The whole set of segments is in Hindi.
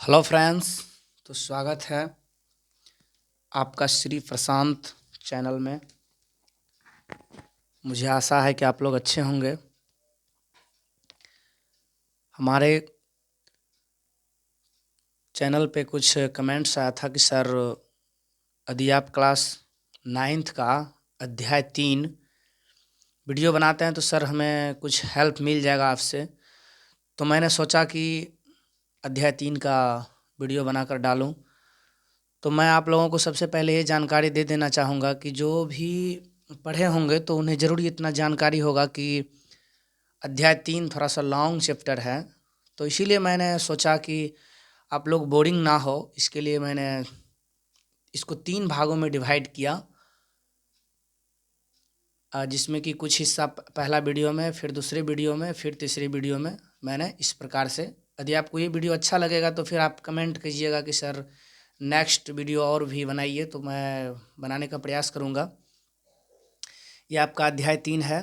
Hello friends. तो स्वागत है आपका श्री प्रशांत चैनल में। मुझे आशा है कि आप लोग अच्छे होंगे। हमारे चैनल पे कुछ कमेंट्स आया था कि सर यदि आप क्लास 9th का अध्याय 3 वीडियो बनाते हैं तो सर हमें कुछ हेल्प मिल जाएगा आपसे। तो मैंने सोचा कि अध्याय 3 का वीडियो बनाकर डालूं। तो मैं आप लोगों को सबसे पहले ये जानकारी दे देना चाहूँगा कि जो भी पढ़े होंगे तो उन्हें ज़रूर इतना जानकारी होगा कि अध्याय 3 थोड़ा सा लॉन्ग चैप्टर है। तो इसीलिए मैंने सोचा कि आप लोग बोरिंग ना हो, इसके लिए मैंने इसको 3 भागों में डिवाइड किया, जिसमें कि कुछ हिस्सा पहला वीडियो में, फिर दूसरे वीडियो में, फिर तीसरे वीडियो में मैंने इस प्रकार से। यदि आपको ये वीडियो अच्छा लगेगा तो फिर आप कमेंट कीजिएगा कि सर नेक्स्ट वीडियो और भी बनाइए, तो मैं बनाने का प्रयास करूँगा। ये आपका अध्याय 3 है,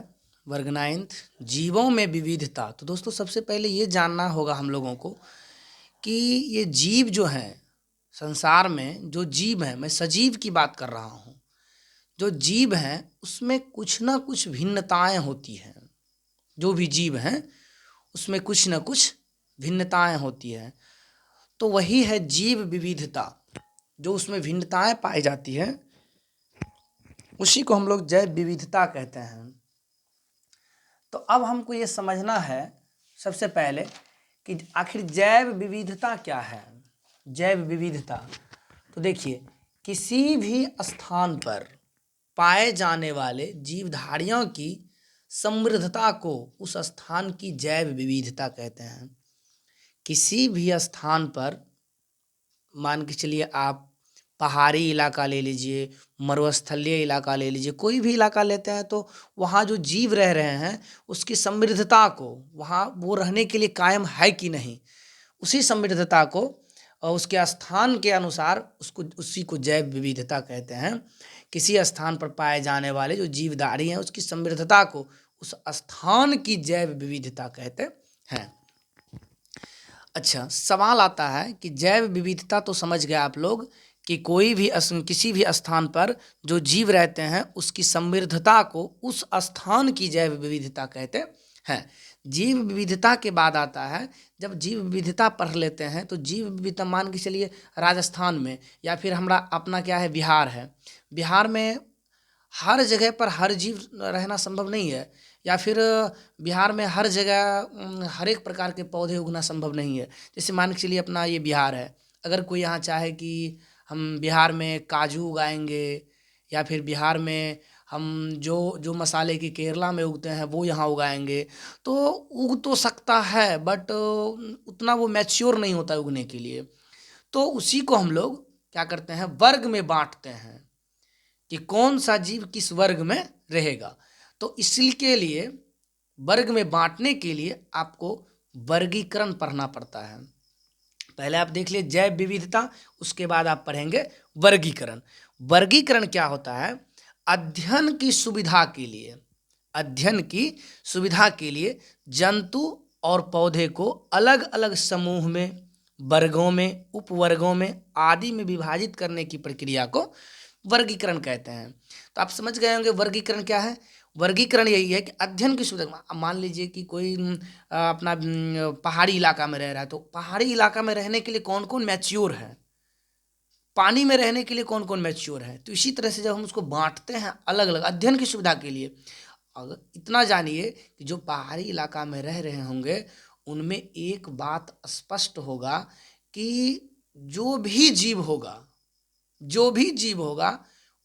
वर्ग 9th, जीवों में विविधता। तो दोस्तों सबसे पहले ये जानना होगा हम लोगों को कि ये जीव जो हैं, संसार में जो जीव हैं, मैं सजीव की बात कर रहा हूँ, जो जीव हैं उसमें कुछ ना कुछ भिन्नताएं होती हैं। जो भी जीव हैं उसमें कुछ ना कुछ भिन्नताएं होती हैं। तो वही है जीव विविधता। जो उसमें भिन्नताएं पाई जाती हैं उसी को हम लोग जैव विविधता कहते हैं। तो अब हमको ये समझना है सबसे पहले कि आखिर जैव विविधता क्या है। जैव विविधता, तो देखिए, किसी भी स्थान पर पाए जाने वाले जीवधारियों की समृद्धता को उस स्थान की जैव विविधता कहते हैं। किसी भी स्थान पर मान के चलिए, आप पहाड़ी इलाका ले लीजिए, मरुस्थलीय इलाका ले लीजिए, कोई भी इलाका लेते हैं तो वहाँ जो जीव रह रहे हैं उसकी समृद्धता को, वहाँ वो रहने के लिए कायम है कि नहीं, उसी समृद्धता को और उसके स्थान के अनुसार उसको, उसी को जैव विविधता कहते हैं। किसी स्थान पर पाए जाने वाले जो जीवधारी हैं उसकी समृद्धता को उस स्थान की जैव विविधता कहते हैं। अच्छा, सवाल आता है कि जैव विविधता तो समझ गए आप लोग कि कोई भी किसी भी स्थान पर जो जीव रहते हैं उसकी समृद्धता को उस स्थान की जैव विविधता कहते हैं। जीव विविधता के बाद आता है, जब जीव विविधता पढ़ लेते हैं तो जीव विविधता मान के चलिए राजस्थान में, या फिर हमारा अपना क्या है, बिहार है। बिहार में हर जगह पर हर जीव रहना संभव नहीं है, या फिर बिहार में हर जगह हर एक प्रकार के पौधे उगना संभव नहीं है। जैसे मान के चलिए अपना ये बिहार है, अगर कोई यहाँ चाहे कि हम बिहार में काजू उगाएंगे, या फिर बिहार में हम जो जो मसाले की केरला में उगते हैं वो यहाँ उगाएंगे, तो उग तो सकता है, बट उतना वो मैच्योर नहीं होता उगने के लिए। तो उसी को हम लोग क्या करते हैं, वर्ग में बांटते हैं कि कौन सा जीव किस वर्ग में रहेगा। तो इसके लिए वर्ग में बांटने के लिए आपको वर्गीकरण पढ़ना पड़ता है। पहले आप देख लिए जैव विविधता, उसके बाद आप पढ़ेंगे वर्गीकरण। वर्गीकरण क्या होता है, अध्ययन की सुविधा के लिए, अध्ययन की सुविधा के लिए जंतु और पौधे को अलग अलग समूह में, वर्गों में, उपवर्गों में आदि में विभाजित करने की प्रक्रिया को वर्गीकरण कहते हैं। तो आप समझ गए होंगे वर्गीकरण क्या है। वर्गीकरण यही है कि अध्ययन की सुविधा, मान लीजिए कि कोई अपना पहाड़ी इलाका में रह रहा है, तो पहाड़ी इलाका में रहने के लिए कौन कौन मैच्योर है, पानी में रहने के लिए कौन कौन मैच्योर है। तो इसी तरह से जब हम उसको बांटते हैं अलग अलग अध्ययन की सुविधा के लिए, अगर इतना जानिए कि जो पहाड़ी इलाका में रह रहे होंगे उनमें एक बात स्पष्ट होगा कि जो भी जीव होगा, जो भी जीव होगा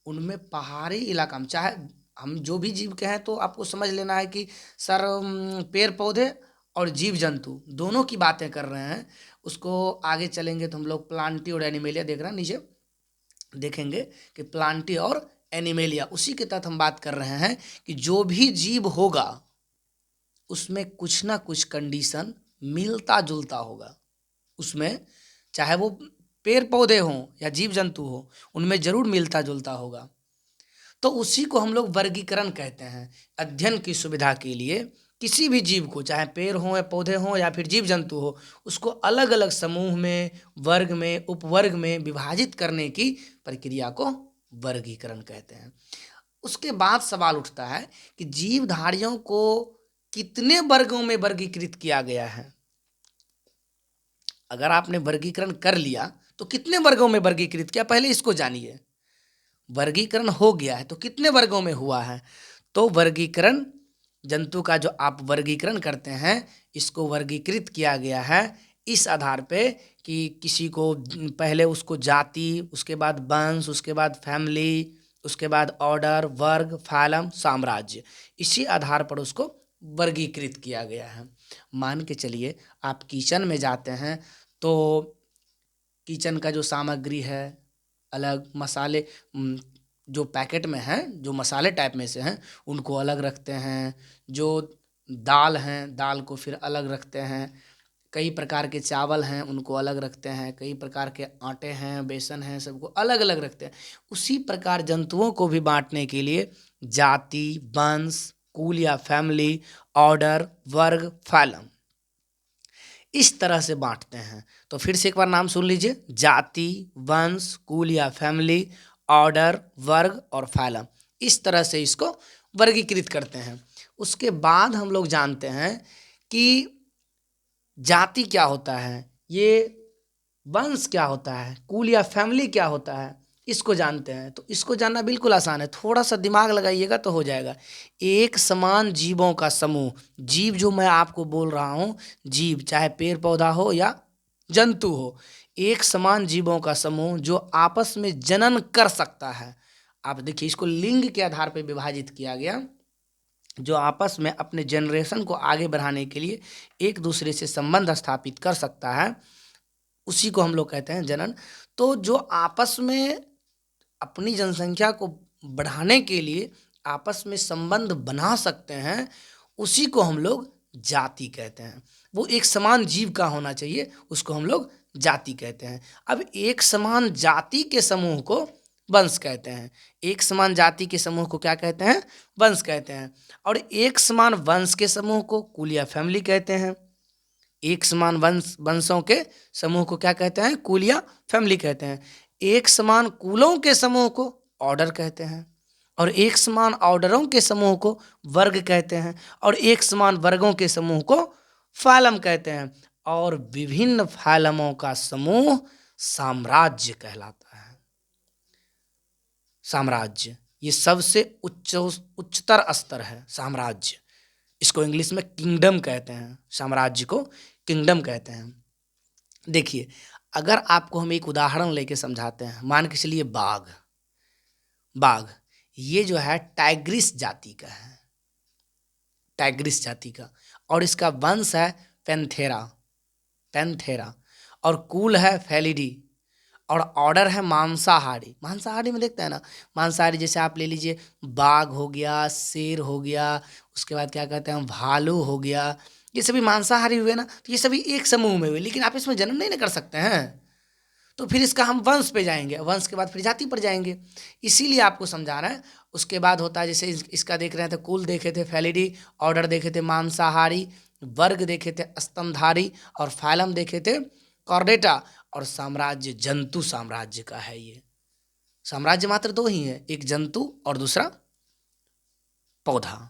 उनमें पहाड़ी इलाका में, चाहे हम जो भी जीव कहें तो आपको समझ लेना है कि सर पेड़ पौधे और जीव जंतु दोनों की बातें कर रहे हैं। उसको आगे चलेंगे तो हम लोग प्लांटी और एनिमेलिया देख रहे हैं, नीचे देखेंगे कि प्लांटी और एनिमेलिया, उसी के तहत हम बात कर रहे हैं कि जो भी जीव होगा उसमें कुछ ना कुछ कंडीशन मिलता जुलता होगा। उसमें चाहे वो पेड़ पौधे हों या जीव जंतु हो, उनमें जरूर मिलता जुलता होगा। तो उसी को हम लोग वर्गीकरण कहते हैं। अध्ययन की सुविधा के लिए किसी भी जीव को, चाहे पेड़ हो या पौधे हों या फिर जीव जंतु हो, उसको अलग अलग समूह में, वर्ग में, उपवर्ग में विभाजित करने की प्रक्रिया को वर्गीकरण कहते हैं। उसके बाद सवाल उठता है कि जीवधारियों को कितने वर्गों में वर्गीकृत किया गया है। अगर आपने वर्गीकरण कर लिया तो कितने वर्गों में वर्गीकृत किया, पहले इसको जानिए। वर्गीकरण हो गया है तो कितने वर्गों में हुआ है। तो वर्गीकरण, जंतु का जो आप वर्गीकरण करते हैं, इसको वर्गीकृत किया गया है इस आधार पे कि किसी को पहले उसको जाति, उसके बाद वंश, उसके बाद फैमिली, उसके बाद ऑर्डर, वर्ग, फाइलम, साम्राज्य, इसी आधार पर उसको वर्गीकृत किया गया है। मान के चलिए आप किचन में जाते हैं तो किचन का जो सामग्री है, अलग मसाले जो पैकेट में हैं, जो मसाले टाइप में से हैं, उनको अलग रखते हैं। जो दाल हैं, दाल को फिर अलग रखते हैं। कई प्रकार के चावल हैं, उनको अलग रखते हैं। कई प्रकार के आटे हैं, बेसन हैं, सबको अलग अलग रखते हैं। उसी प्रकार जंतुओं को भी बांटने के लिए जाति, वंश, कुल या फैमिली, ऑर्डर, वर्ग, फाइलम, इस तरह से बांटते हैं। तो फिर से एक बार नाम सुन लीजिए, जाति, वंश, कुल या फैमिली, ऑर्डर, वर्ग और फाइलम, इस तरह से इसको वर्गीकृत करते हैं। उसके बाद हम लोग जानते हैं कि जाति क्या होता है, ये वंश क्या होता है, कुल या फैमिली क्या होता है, इसको जानते हैं। तो इसको जानना बिल्कुल आसान है, थोड़ा सा दिमाग लगाइएगा तो हो जाएगा। एक समान जीवों का समूह, जीव जो मैं आपको बोल रहा हूँ, जीव चाहे पेड़ पौधा हो या जंतु हो, एक समान जीवों का समूह जो आपस में जनन कर सकता है। आप देखिए, इसको लिंग के आधार पर विभाजित किया गया। जो आपस में अपने जनरेशन को आगे बढ़ाने के लिए एक दूसरे से संबंध स्थापित कर सकता है, उसी को हम लोग कहते हैं जनन। तो जो आपस में अपनी जनसंख्या को बढ़ाने के लिए आपस में संबंध बना सकते हैं, उसी को हम लोग जाति कहते हैं। वो एक समान जीव का होना चाहिए, उसको हम लोग जाति कहते हैं। अब एक समान जाति के समूह को वंश कहते हैं। एक समान जाति के समूह को क्या कहते हैं, वंश कहते हैं। और एक समान वंश के समूह को कुल या फैमिली कहते हैं। एक समान वंशों के समूह को क्या कहते हैं, कुल या फैमिली कहते हैं। एक समान कुलों के समूह को ऑर्डर कहते हैं। और एक समान ऑर्डरों के समूह को वर्ग कहते हैं। और एक समान वर्गों के समूह को फाइलम कहते हैं। और विभिन्न फाइलमों का समूह साम्राज्य कहलाता है। साम्राज्य ये सबसे उच्चतर स्तर है, साम्राज्य। इसको इंग्लिश में किंगडम कहते हैं, साम्राज्य को किंगडम कहते हैं। देखिए, अगर आपको हम एक उदाहरण लेके समझाते हैं, मान के चलिए बाघ। बाघ ये जो है टाइग्रिस जाति का है, टाइग्रिस जाति का। और इसका वंश है पैंथेरा, पैंथेरा। और कुल है फेलिडी। और ऑर्डर है मांसाहारी। मांसाहारी में देखते हैं ना, मांसाहारी जैसे आप ले लीजिए, बाघ हो गया, शेर हो गया, उसके बाद क्या कहते हैं, भालू हो गया। ये सभी मांसाहारी हुए ना, तो ये सभी एक समूह में हुए, लेकिन आप इसमें जन्म नहीं ना कर सकते हैं। तो फिर इसका हम वंश पे जाएंगे, वंश के बाद फिर जाति पर जाएंगे, इसीलिए आपको समझा रहे हैं। उसके बाद होता है, जैसे इसका देख रहे थे, कुल देखे थे फेलिडी, ऑर्डर देखे थे मांसाहारी, वर्ग देखे थे स्तनधारी, और फाइलम देखे थे कॉर्डेटा, और साम्राज्य जंतु साम्राज्य का है। ये साम्राज्य मात्र दो ही है, एक जंतु और दूसरा पौधा,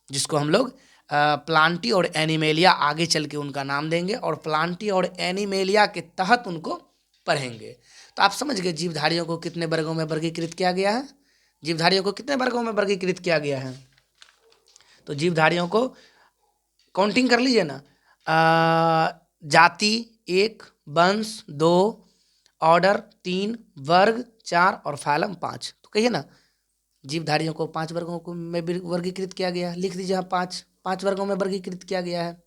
जिसको हम लोग प्लांटी और एनिमेलिया आगे चल के उनका नाम देंगे, और प्लांटी और एनिमेलिया के तहत उनको पढ़ेंगे। तो आप समझ गए जीवधारियों को कितने वर्गों में वर्गीकृत किया गया है। जीवधारियों को कितने वर्गों में वर्गीकृत किया गया है। तो जीवधारियों को काउंटिंग कर लीजिए ना, जाति 1, वंश 2, ऑर्डर 3, वर्ग 4 और फाइलम 5। तो कहिए ना, जीवधारियों को 5 वर्गों को में वर्गीकृत किया गया है। लिख दीजिए आप, 5 वर्गों में वर्गीकृत किया गया है।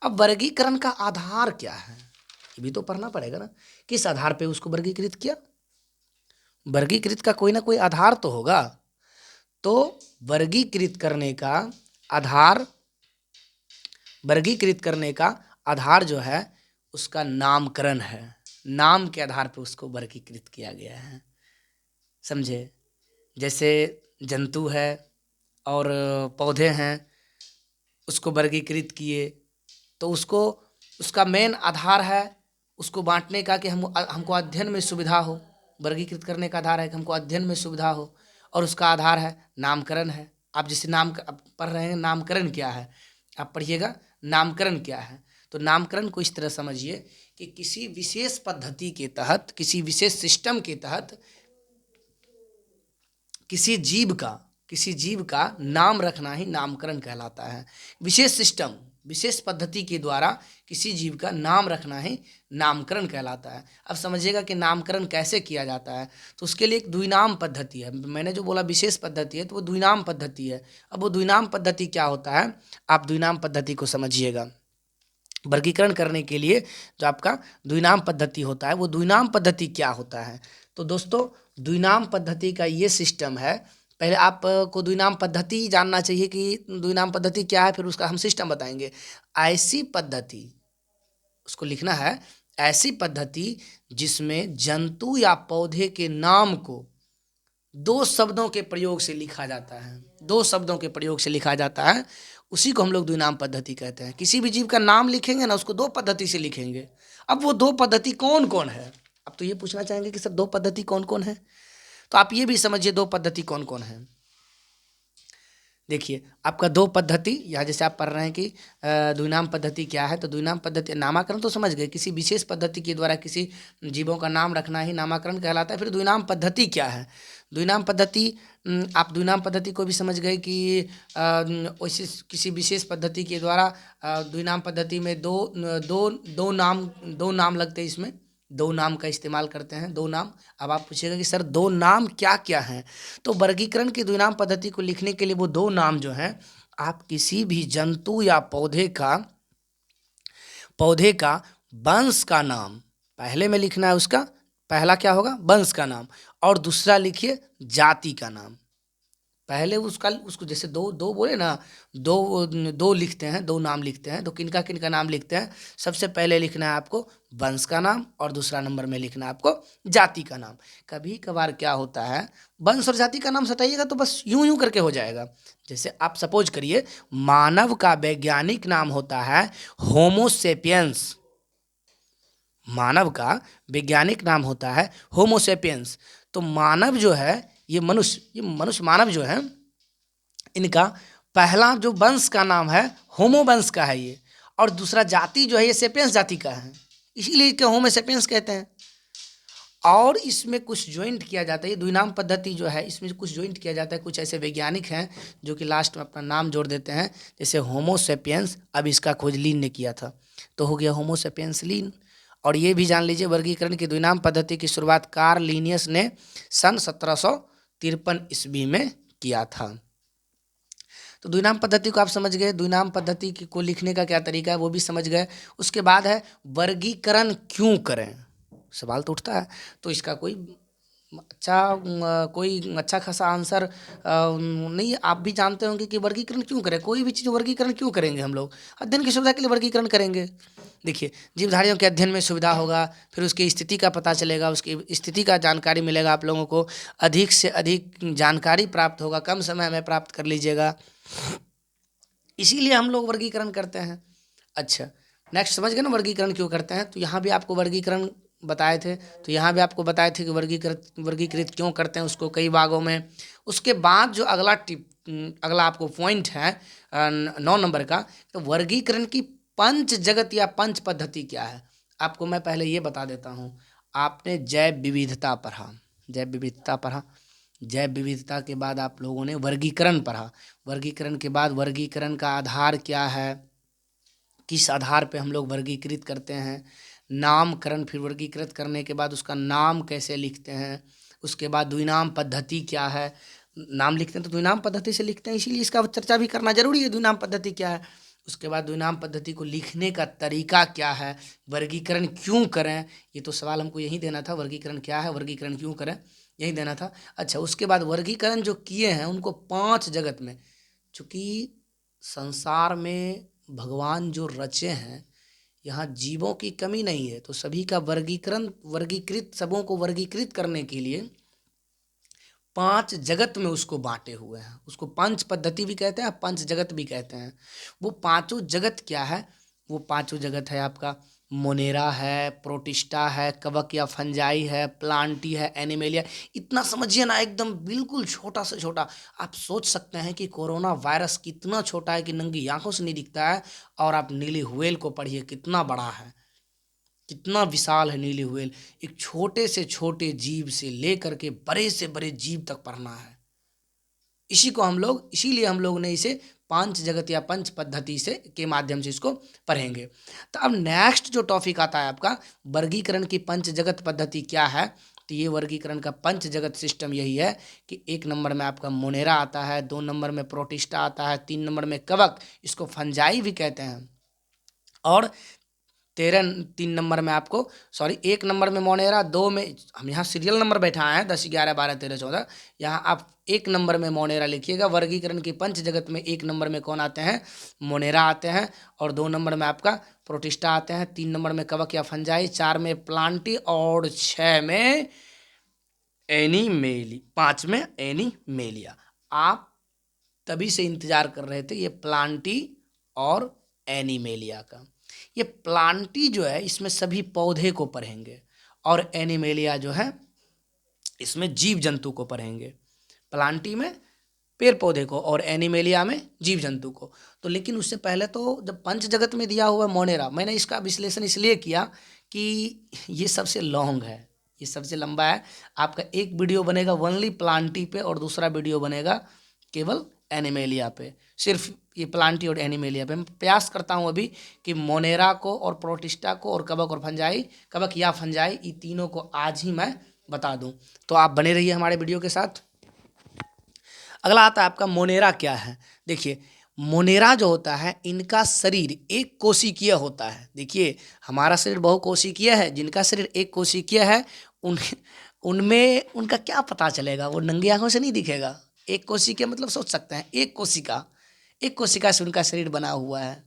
अब वर्गीकरण का आधार क्या है, ये भी तो पढ़ना पड़ेगा ना। किस आधार पे उसको वर्गीकृत किया, वर्गीकृत का कोई ना कोई आधार तो होगा। तो वर्गीकृत करने का आधार, वर्गीकृत करने का आधार जो है उसका नामकरण है। नाम के आधार पर उसको वर्गीकृत किया गया है, समझे। जैसे जंतु है और पौधे हैं, उसको वर्गीकृत किए, तो उसको उसका मेन आधार है उसको बांटने का कि हमको अध्ययन में सुविधा हो। वर्गीकृत करने का आधार है कि हमको अध्ययन में सुविधा हो, और उसका आधार है नामकरण है। आप जिसे नाम पढ़ रहे हैं, नामकरण क्या है आप पढ़िएगा, नामकरण क्या है। तो नामकरण को इस तरह समझिए कि किसी विशेष पद्धति के तहत, किसी विशेष सिस्टम के तहत किसी जीव का नाम रखना ही नामकरण कहलाता है। विशेष सिस्टम, विशेष पद्धति के द्वारा किसी जीव का नाम रखना ही नामकरण कहलाता है। अब समझिएगा कि नामकरण कैसे किया जाता है। तो उसके लिए एक द्विनाम पद्धति है। मैंने जो बोला विशेष पद्धति है, तो वो द्विनाम पद्धति है। अब वो द्विनाम पद्धति क्या होता है, आप द्विनाम पद्धति को समझिएगा। वर्गीकरण करने के लिए जो आपका द्विनाम पद्धति होता है, वो द्विनाम पद्धति क्या होता है। तो दोस्तों, द्विनाम पद्धति का ये सिस्टम है। पहले आपको द्विनाम पद्धति जानना चाहिए कि द्विनाम पद्धति क्या है, फिर उसका हम सिस्टम बताएंगे। ऐसी पद्धति, उसको लिखना है, ऐसी पद्धति जिसमें जंतु या पौधे के नाम को दो शब्दों के प्रयोग से लिखा जाता है, दो शब्दों के प्रयोग से लिखा जाता है, उसी को हम लोग द्विनाम पद्धति कहते हैं। किसी भी जीव का नाम लिखेंगे ना, उसको दो पद्धति से लिखेंगे। अब वो दो पद्धति कौन कौन है, अब तो ये पूछना चाहेंगे कि सर दो पद्धति कौन कौन है। तो आप ये भी समझिए दो पद्धति कौन कौन है। देखिए, आपका दो पद्धति, या जैसे आप पढ़ रहे हैं कि द्विनाम पद्धति क्या है, तो द्विनाम पद्धति, नामाकरण तो समझ गए, किसी विशेष पद्धति के द्वारा किसी जीवों का नाम रखना ही नामाकरण कहलाता है। फिर द्विनाम पद्धति क्या है। द्विनाम पद्धति, आप द्विनाम पद्धति को भी समझ गए कि वैसे किसी विशेष पद्धति के द्वारा द्विनाम पद्धति में दो नाम लगते हैं। इसमें दो नाम का इस्तेमाल करते हैं, दो नाम। अब आप पूछिएगा कि सर दो नाम क्या क्या हैं। तो वर्गीकरण की द्विनाम पद्धति को लिखने के लिए वो दो नाम जो हैं, आप किसी भी जंतु या पौधे का वंश का नाम पहले में लिखना है। उसका पहला क्या होगा, वंश का नाम, और दूसरा लिखिए जाति का नाम। पहले उसको जैसे दो बोले ना, दो लिखते हैं, दो नाम लिखते हैं, तो किनका किनका नाम लिखते हैं। सबसे पहले लिखना है आपको वंश का नाम, और दूसरा नंबर में लिखना है आपको जाति का नाम। कभी कभार क्या होता है, वंश और जाति का नाम सटाइएगा तो बस यूं यूं करके हो जाएगा। जैसे आप सपोज करिए, मानव का वैज्ञानिक नाम होता है होमोसेपियंस। मानव का वैज्ञानिक नाम होता है होमोसेपियंस। तो मानव जो है, ये मनुष्य मानव जो है, इनका पहला जो वंश का नाम है होमो वंश का है ये, और दूसरा जाति जो है ये सेपियंस जाति का है, इसीलिए इसको होमो सेपियंस कहते हैं। और इसमें कुछ ज्वाइंट किया जाता है, ये द्विनाम पद्धति जो है इसमें कुछ ज्वाइंट किया जाता है। कुछ ऐसे वैज्ञानिक हैं जो कि लास्ट में अपना नाम जोड़ देते हैं, जैसे होमो सेपियंस, अब इसका खोज लीन ने किया था तो हो गया होमो सेपियंस लीन। और ये भी जान लीजिए, वर्गीकरण की द्विनाम पद्धति की शुरुआत कार्ल लिनियस ने सन 1753 ईस्वी में किया था। तो द्विनाम पद्धति को आप समझ गए, द्विनाम पद्धति को लिखने का क्या तरीका है वो भी समझ गए। उसके बाद है वर्गीकरण क्यों करें, सवाल तो उठता है। तो इसका कोई अच्छा खासा आंसर नहीं। आप भी जानते होंगे कि वर्गीकरण क्यों करें, कोई भी चीज़ वर्गीकरण क्यों करेंगे। हम लोग अध्ययन की सुविधा के लिए वर्गीकरण करेंगे। देखिए, जीवधारियों के अध्ययन में सुविधा होगा, फिर उसकी स्थिति का पता चलेगा, उसकी स्थिति का जानकारी मिलेगा। आप लोगों को अधिक से अधिक जानकारी प्राप्त होगा, कम समय में प्राप्त कर लीजिएगा। इसीलिए हम लोग वर्गीकरण करते हैं। अच्छा, नेक्स्ट समझ गए ना वर्गीकरण क्यों करते हैं। तो यहाँ भी आपको वर्गीकरण बताए थे, तो यहाँ भी आपको बताए थे कि वर्गीकृत क्यों करते हैं, उसको कई भागों में। उसके बाद जो अगला आपको पॉइंट है 9 नंबर का, तो वर्गीकरण की पंच जगत या पंच पद्धति क्या है। आपको मैं पहले ये बता देता हूँ। आपने जैव विविधता पढ़ा, जैव विविधता के बाद आप लोगों ने वर्गीकरण पढ़ा। वर्गीकरण के बाद वर्गीकरण का आधार क्या है, किस आधार पे हम लोग वर्गीकृत करते हैं। नामकरण, फिर वर्गीकृत करने के बाद उसका नाम कैसे लिखते हैं। उसके बाद द्विनाम पद्धति क्या है, नाम लिखते हैं तो द्विनाम पद्धति से लिखते हैं, इसीलिए इसका चर्चा भी करना जरूरी है, द्विनाम पद्धति क्या है। उसके बाद द्विनाम पद्धति को लिखने का तरीका क्या है, वर्गीकरण क्यों करें, ये तो सवाल हमको यही देना था, वर्गीकरण क्या है, वर्गीकरण क्यों करें, यही देना था। अच्छा, उसके बाद वर्गीकरण जो किए हैं उनको 5 जगत में, चूँकि संसार में भगवान जो रचे हैं, यहाँ जीवों की कमी नहीं है, तो सभी का वर्गीकृत सबों को वर्गीकृत करने के लिए 5 जगत में उसको बांटे हुए हैं। उसको पंच पद्धति भी कहते हैं, पंच जगत भी कहते हैं। वो पांचों जगत क्या है? वो पांचों जगत है आपका मोनेरा है, प्रोटिस्टा है, कवक या फंजाई है, प्लांटी है, एनिमेलिया। इतना समझिए ना, एकदम बिल्कुल छोटा से छोटा। आप सोच सकते हैं कि कोरोना वायरस कितना छोटा है कि नंगी आंखों से नहीं दिखता है, और आप नीली व्हेल को पढ़िए कितना बड़ा है, कितना विशाल है नीली व्हेल। एक छोटे से छोटे जीव से लेकर के बड़े से बड़े जीव तक पढ़ना है। इसीलिए हम लोग ने इसे पांच जगत या पंच पद्धति से के माध्यम से इसको पढ़ेंगे। तो अब नेक्स्ट जो टॉपिक आता है आपका, वर्गीकरण की पंच जगत पद्धति क्या है। तो ये वर्गीकरण का पंच जगत सिस्टम यही है कि 1 नंबर में आपका मोनेरा आता है, 2 नंबर में प्रोटिस्टा आता है, 3 नंबर में कवक, इसको फंजाई भी कहते हैं, और 3 नंबर में आपको 1 नंबर में मोनेरा, 2 में, हम यहाँ सीरियल नंबर बैठाए हैं 10, 11, 12, 13, 14। यहाँ आप 1 नंबर में मोनेरा लिखिएगा। वर्गीकरण की पंच जगत में 1 नंबर में कौन आते हैं? मोनेरा आते हैं, और 2 नंबर में आपका प्रोटिस्टा आते हैं, 3 नंबर में कवक या फंजाई, 4 में प्लांटी, और 6 में एनीमेली, 5 में एनीमेलिया। आप तभी से इंतजार कर रहे थे ये प्लांटी और एनीमेलिया का। ये प्लांटी जो है इसमें सभी पौधे को पढ़ेंगे, और एनिमेलिया जो है इसमें जीव जंतु को पढ़ेंगे। प्लांटी में पेड़ पौधे को, और एनिमेलिया में जीव जंतु को। तो लेकिन उससे पहले तो जब पंच जगत में दिया हुआ मोनेरा, मैंने इसका विश्लेषण इसलिए किया कि ये सबसे लॉन्ग है, ये सबसे लंबा है। आपका एक वीडियो बनेगा ओनली प्लांटी पे, और दूसरा वीडियो बनेगा केवल एनिमेलिया पे, सिर्फ ये प्लांटी और एनिमेलिया पे। मैं प्रयास करता हूँ अभी कि मोनेरा को और प्रोटिस्टा को और कवक और फंजाई, कवक या फंजाई, ये तीनों को आज ही मैं बता दूं। तो आप बने रहिए हमारे वीडियो के साथ। अगला आता है आपका मोनेरा क्या है। देखिए, मोनेरा जो होता है, इनका शरीर एक कोशिकीय होता है। देखिए, हमारा शरीर बहुकोशिकीय है, जिनका शरीर एक कोशिकीय है उनमें उनका क्या पता चलेगा? वो नंगी आंखों से नहीं दिखेगा। एक कोशिकीय मतलब सोच सकते हैं, एक कोशिका से उनका शरीर बना हुआ है।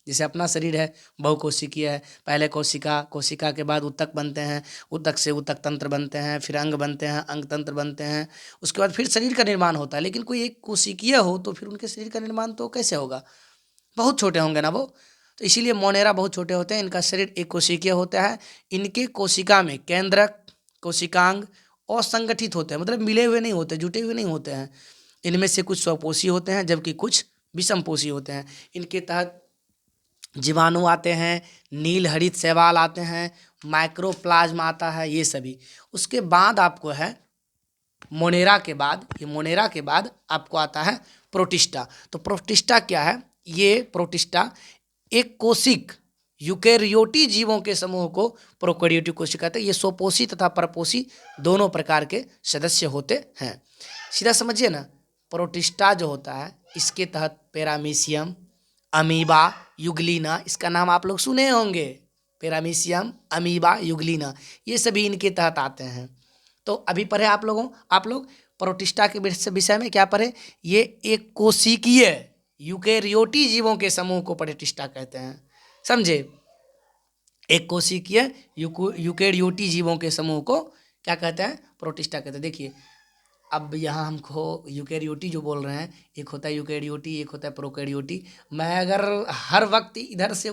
जैसे अपना शरीर है, बहुकोशिकीय है। पहले कोशिका के बाद ऊतक बनते हैं, ऊतक से ऊतक तंत्र बनते हैं, फिर अंग बनते हैं, अंग तंत्र बनते हैं, उसके बाद फिर शरीर का निर्माण होता है। लेकिन कोई एक कोशिकीय हो तो फिर उनके शरीर का निर्माण तो कैसे होगा? बहुत छोटे होंगे ना वो। तो इसीलिए मोनेरा बहुत छोटे होते हैं, इनका शरीर एक कोशिकीय होता है। इनके कोशिका में केंद्रक, कोशिकांग असंगठित होते हैं, मतलब मिले हुए नहीं होते, जुटे हुए नहीं होते हैं। इनमें से कुछ स्वपोषी होते हैं, जबकि कुछ विषमपोषी होते हैं। इनके तहत जीवाणु आते हैं, नील हरित शैवाल आते हैं, माइक्रोप्लाज्म आता है, ये सभी। उसके बाद आपको है मोनेरा के बाद, ये मोनेरा के बाद आपको आता है प्रोटिस्टा। तो प्रोटिस्टा क्या है? ये प्रोटिस्टा एक कोशिक यूकेरियोटी जीवों के समूह को प्रोकैरियोटी कोशिका कहते हैं। ये स्वपोषी तथा परपोषी दोनों प्रकार के सदस्य होते हैं। सीधा समझिए ना, प्रोटिस्टा जो होता है इसके तहत पैरामीशियम, अमीबा, युगलीना, इसका नाम आप लोग सुने होंगे। पैरामीशियम, अमीबा, युगलीना, ये सभी इनके तहत आते हैं। तो अभी पढ़े आप लोग प्रोटिस्टा के विषय में क्या पढ़े? ये एक कोशिकीय यूकेरियोटी जीवों के समूह को प्रोटिस्टा कहते हैं। समझे? एक कोशिकीय यूकेरियोटी जीवों के समूह को क्या कहते हैं? प्रोटिस्टा कहते हैं। देखिए, अब यहाँ हमको यूकेरियोटी जो बोल रहे हैं, एक होता है यूकेरियोटी, एक होता है प्रोकैरियोटी। मैं अगर हर वक्त इधर से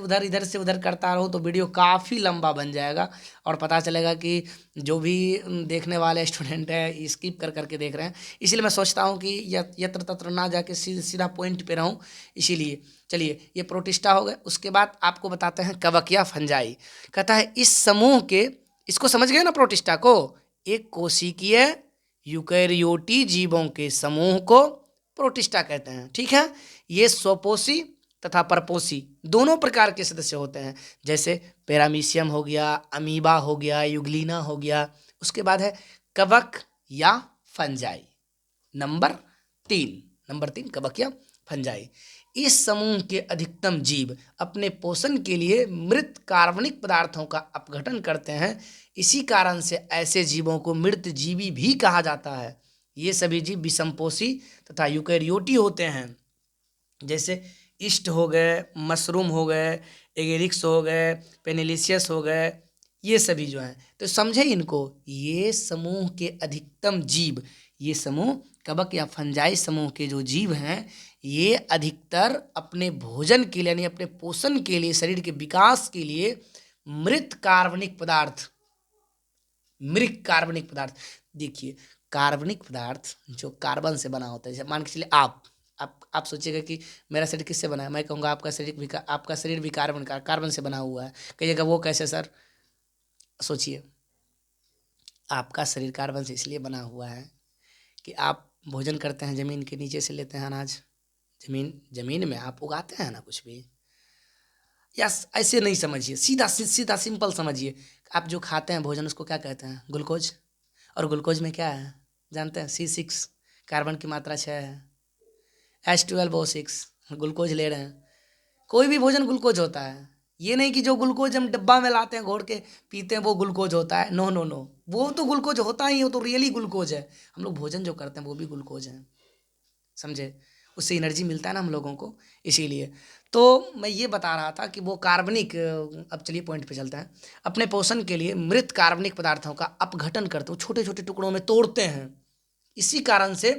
उधर करता रहूँ तो वीडियो काफ़ी लंबा बन जाएगा, और पता चलेगा कि जो भी देखने वाले स्टूडेंट हैं स्किप कर करके देख रहे हैं। इसीलिए मैं सोचता हूँ कि यत्र तत्र ना जाके सीधा पॉइंट पे रहूँ। इसीलिए चलिए, ये प्रोटिस्टा हो गए। उसके बाद आपको बताते हैं कवक या फंजाई। कहता है इस समूह के, इसको समझ गए ना प्रोटिस्टा को, एक कोशिकीय यूकेरियोटी जीवों के समूह को प्रोटिस्टा कहते हैं। ठीक है? ये स्वपोषी तथा परपोषी दोनों प्रकार के सदस्य होते हैं। जैसे पैरामीशियम हो गया, अमीबा हो गया, युगलीना हो गया। उसके बाद है कवक या फंजाई। नंबर 3 कवक या फंजाई। इस समूह के अधिकतम जीव अपने पोषण के लिए मृत कार्बनिक पदार्थों का अपघटन करते हैं। इसी कारण से ऐसे जीवों को मृत जीवी भी कहा जाता है। ये सभी जीव विषमपोषी तथा यूकेरियोटी होते हैं। जैसे ईस्ट हो गए, मशरूम हो गए, एगेरिक्स हो गए, पेनिलिशियस हो गए, ये सभी जो हैं। तो समझे इनको, ये समूह के अधिकतम जीव ये समूह कवक या फंजाई समूह के जो जीव हैं ये अधिकतर अपने भोजन के लिए यानी अपने पोषण के लिए, शरीर के विकास के लिए मृत कार्बनिक पदार्थ, देखिए कार्बनिक पदार्थ जो कार्बन से बना होता है, जैसे मान के चलिए आप सोचिएगा कि मेरा शरीर किससे बना है, मैं कहूँगा आपका शरीर भी कार्बन से बना हुआ है। कहिएगा वो कैसे सर? सोचिए, आपका शरीर कार्बन से इसलिए बना हुआ है कि आप भोजन करते हैं, ज़मीन के नीचे से लेते हैं अनाज, ज़मीन में आप उगाते हैं ना कुछ भी। या ऐसे नहीं समझिए, सीधा सिंपल समझिए, आप जो खाते हैं भोजन उसको क्या कहते हैं? ग्लूकोज। और ग्लूकोज में क्या है जानते हैं? C6, कार्बन की मात्रा 6 है, H12O6, ग्लूकोज ले रहे हैं। कोई भी भोजन ग्लूकोज होता है, ये नहीं कि जो ग्लूकोज हम डब्बा में लाते हैं घोड़ के पीते हैं वो ग्लूकोज होता है। नो नो नो, वो तो ग्लूकोज होता ही है, वो तो रियली ग्लूकोज है। हम लोग भोजन जो करते हैं वो भी ग्लूकोज है, समझे? उससे एनर्जी मिलता है ना हम लोगों को, इसीलिए। तो मैं ये बता रहा था कि वो कार्बनिक, अब चलिए पॉइंट पे चलते हैं। अपने पोषण के लिए मृत कार्बनिक पदार्थों का अपघटन करते हैं, छोटे छोटे टुकड़ों में तोड़ते हैं। इसी कारण से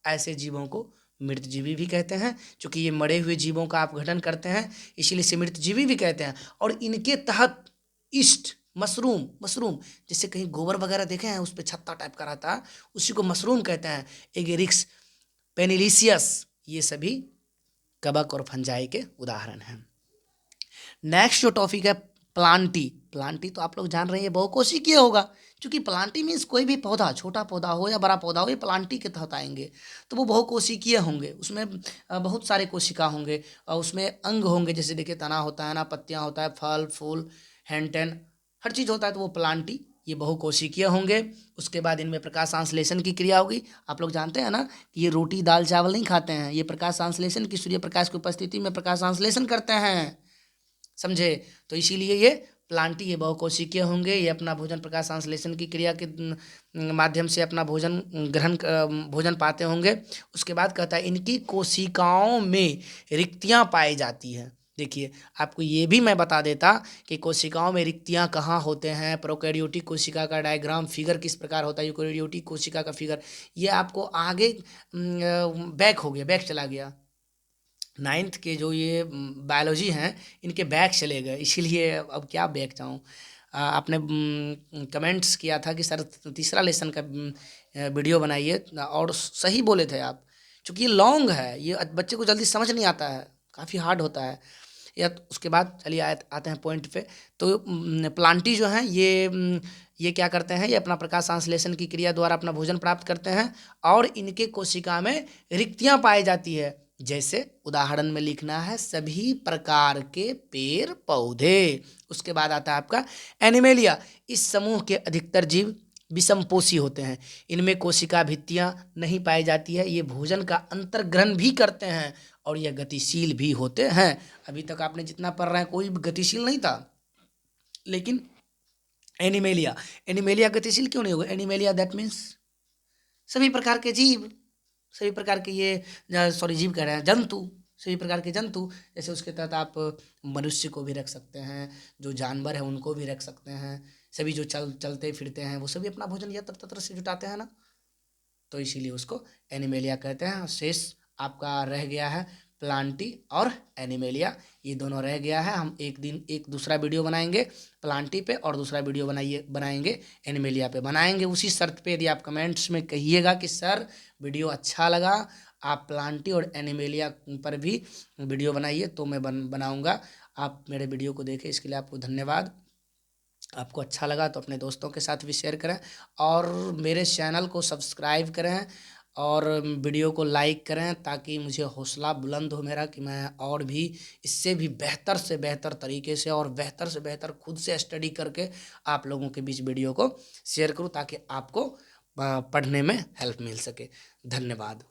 ऐसे जीवों को मृतजीवी भी कहते हैं, क्योंकि ये मरे हुए जीवों का अपघटन करते हैं, इसीलिए इसे मृतजीवी भी कहते हैं। और इनके तहत ईस्ट, मशरूम जैसे कहीं गोबर वगैरह देखे हैं उस पर छत्ता टाइप का रहता है, उसी को मशरूम कहते हैं। एगेरिक्स, पेनिलिसियस, ये सभी कवक और फंजाई के उदाहरण हैं। नेक्स्ट जो टॉपिक है प्लांटी तो आप लोग जान रहे हैं, ये बहुकोशिकीय होगा, क्योंकि प्लांटी मीन्स कोई भी पौधा, छोटा पौधा हो या बड़ा पौधा हो, ये प्लांटी के तहत आएंगे। तो वो बहुकोशिकीय होंगे, उसमें बहुत सारे कोशिका होंगे और उसमें अंग होंगे, जैसे देखिए तना होता है ना, पत्तियां होता है, फल फूल हैंड हर चीज़ होता है। तो वो प्लांटी ये बहुकोशिकीय होंगे। उसके बाद इनमें प्रकाश संश्लेषण की क्रिया होगी। आप लोग जानते हैं ना कि ये रोटी दाल चावल नहीं खाते हैं, ये प्रकाश संश्लेषण की, सूर्य प्रकाश की उपस्थिति में प्रकाश संश्लेषण करते हैं, समझे? तो इसीलिए ये प्लांटी ये बहुकोशिकीय होंगे। ये अपना भोजन प्रकाश संश्लेषण की क्रिया के माध्यम से अपना भोजन पाते होंगे। उसके बाद कहता है इनकी कोशिकाओं में रिक्तियां पाई जाती हैं। देखिए आपको ये भी मैं बता देता कि कोशिकाओं में रिक्तियां कहाँ होते हैं। प्रोकैरियोटिक कोशिका का डायग्राम फिगर किस प्रकार होता है, यूकैरियोटिक कोशिका का फिगर, ये आपको आगे बैक चला गया। 9th के जो ये बायोलॉजी हैं इनके बैक चले गए, इसीलिए अब क्या बैक जाऊँ। आपने कमेंट्स किया था कि सर तीसरा लेसन का वीडियो बनाइए, और सही बोले थे आप, क्योंकि ये लॉन्ग है, ये बच्चे को जल्दी समझ नहीं आता है, काफ़ी हार्ड होता है। या उसके बाद चलिए आते हैं पॉइंट पे। तो प्लांटी जो हैं ये क्या करते हैं, ये अपना प्रकाश संश्लेषण की क्रिया द्वारा अपना भोजन प्राप्त करते हैं, और इनके कोशिका में रिक्तियां पाई जाती है। जैसे उदाहरण में लिखना है सभी प्रकार के पेड़ पौधे। उसके बाद आता है आपका एनिमेलिया। इस समूह के अधिकतर जीव विषमपोषी होते हैं, इनमें कोशिका भित्तियां नहीं पाई जाती है। ये भोजन का अंतर्ग्रहण भी करते हैं और यह गतिशील भी होते हैं। अभी तक आपने जितना पढ़ रहे हैं कोई गतिशील नहीं था, लेकिन एनिमेलिया गतिशील क्यों नहीं होगा? एनिमेलिया दैट मीन्स सभी प्रकार के जीव, सभी प्रकार के जीव कह रहे हैं, जंतु, सभी प्रकार के जंतु। जैसे उसके तहत आप मनुष्य को भी रख सकते हैं, जो जानवर है उनको भी रख सकते हैं, सभी जो चलते फिरते हैं वो सभी अपना भोजन यत्र तत्र से जुटाते हैं ना, तो इसीलिए उसको एनिमेलिया कहते हैं। शेष आपका रह गया है प्लांटी और एनिमेलिया, ये दोनों रह गया है। हम एक दूसरा वीडियो बनाएंगे प्लांटी पे और दूसरा वीडियो बनाएंगे एनिमेलिया पे। बनाएंगे उसी शर्त पे, यदि आप कमेंट्स में कहिएगा कि सर वीडियो अच्छा लगा, आप प्लांटी और एनिमेलिया पर भी वीडियो बनाइए, तो मैं बनाऊँगा। आप मेरे वीडियो को देखें, इसके लिए आपको धन्यवाद। आपको अच्छा लगा तो अपने दोस्तों के साथ भी शेयर करें, और मेरे चैनल को सब्सक्राइब करें और वीडियो को लाइक करें, ताकि मुझे हौसला बुलंद हो मेरा कि मैं और भी इससे भी बेहतर से बेहतर तरीके से और बेहतर से बेहतर खुद से स्टडी करके आप लोगों के बीच वीडियो को शेयर करूं, ताकि आपको पढ़ने में हेल्प मिल सके। धन्यवाद।